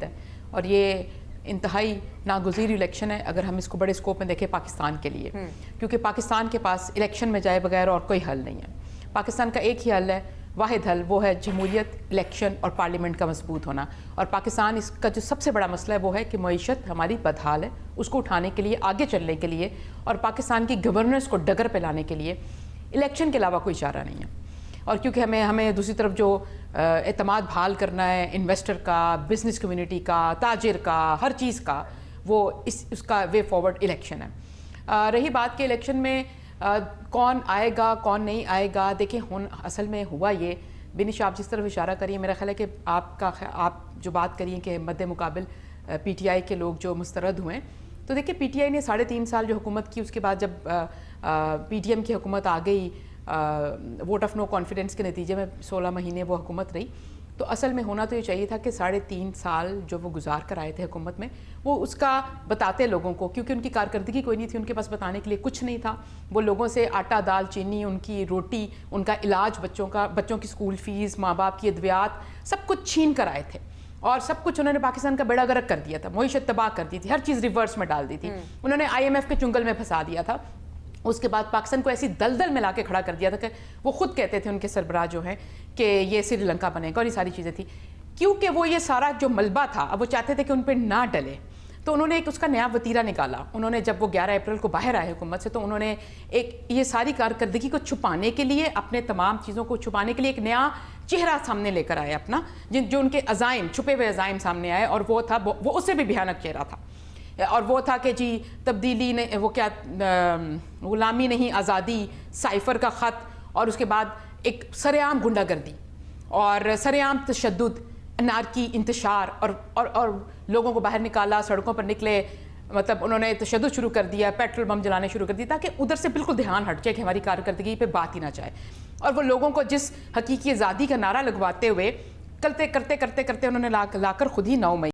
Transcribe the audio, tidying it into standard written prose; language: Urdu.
ہے اور یہ انتہائی ناگزیر الیکشن ہے اگر ہم اس کو بڑے اسکوپ میں دیکھیں پاکستان کے لیے، کیونکہ پاکستان کے پاس الیکشن میں جائے بغیر اور کوئی حل نہیں ہے۔ پاکستان کا ایک ہی حل ہے، واحد حل، وہ ہے جمہوریت، الیکشن اور پارلیمنٹ کا مضبوط ہونا۔ اور پاکستان اس کا جو سب سے بڑا مسئلہ ہے وہ ہے کہ معیشت ہماری بدحال ہے، اس کو اٹھانے کے لیے، آگے چلنے کے لیے اور پاکستان کی گورننس کو ڈگر پہ لانے کے لیے الیکشن کے علاوہ کوئی چارہ نہیں ہے۔ اور کیونکہ ہمیں دوسری طرف جو اعتماد بحال کرنا ہے انویسٹر کا، بزنس کمیونٹی کا، تاجر کا، ہر چیز کا، وہ اس کا وے فارورڈ الیکشن ہے۔ رہی بات کہ الیکشن میں کون آئے گا کون نہیں آئے گا، دیکھیں اصل میں ہوا یہ، بنش آپ جس طرف اشارہ کریے، میرا خیال ہے کہ آپ جو بات کریے کہ مد مقابل پی ٹی آئی کے لوگ جو مسترد ہوئے، تو دیکھیں پی ٹی آئی نے 3.5 سال جو حکومت کی، اس کے بعد جب پی ٹی ایم کی حکومت آ گئی ووٹ آف نو کانفیڈنس کے نتیجے میں 16 مہینے وہ حکومت رہی، تو اصل میں ہونا تو یہ چاہیے تھا کہ 3.5 سال جو وہ گزار کر آئے تھے حکومت میں، وہ اس کا بتاتے لوگوں کو، کیونکہ ان کی کارکردگی کوئی نہیں تھی، ان کے پاس بتانے کے لیے کچھ نہیں تھا۔ وہ لوگوں سے آٹا دال چینی، ان کی روٹی، ان کا علاج، بچوں کی اسکول فیس، ماں باپ کی ادویات، سب کچھ چھین کر آئے تھے اور سب کچھ انہوں نے پاکستان کا بیڑا غرق کر دیا تھا، معیشت تباہ کر دی تھی، ہر چیز ریورس میں ڈال دی تھی، انہوں نے IMF کے چنگل میں پھنسا دیا تھا۔ اس کے بعد پاکستان کو ایسی دلدل میں لا کے کھڑا کر دیا تھا کہ وہ خود کہتے تھے ان کے سربراہ جو ہیں کہ یہ سری لنکا بنے گا اور یہ ساری چیزیں تھیں، کیونکہ وہ یہ سارا جو ملبہ تھا اب وہ چاہتے تھے کہ ان پہ نہ ڈلے، تو انہوں نے ایک اس کا نیا وتیرہ نکالا۔ انہوں نے جب وہ 11 اپریل کو باہر آئے حکومت سے، تو انہوں نے ایک یہ ساری کارکردگی کو چھپانے کے لیے، اپنے تمام چیزوں کو چھپانے کے لیے ایک نیا چہرہ سامنے لے کر آئے اپنا، جو ان کے عزائم، چھپے ہوئے عزائم سامنے آئے، اور وہ تھا وہ اس سے بھی بھیانک چہرہ تھا، اور وہ تھا کہ جی تبدیلی نے وہ کیا، غلامی نہیں آزادی، سائفر کا خط، اور اس کے بعد ایک سر عام غنڈہ گردی اور سر عام تشدد، انارکی، انتشار، اور لوگوں کو باہر نکالا، سڑکوں پر نکلے، مطلب انہوں نے تشدد شروع کر دیا، پیٹرول بم جلانے شروع کر دیے، تاکہ ادھر سے بالکل دھیان ہٹ جائے کہ ہماری کارکردگی پہ بات ہی نہ جائے، اور وہ لوگوں کو جس حقیقی آزادی کا نعرہ لگواتے ہوئے کرتے انہوں نے لا کر خود ہی 9 مئی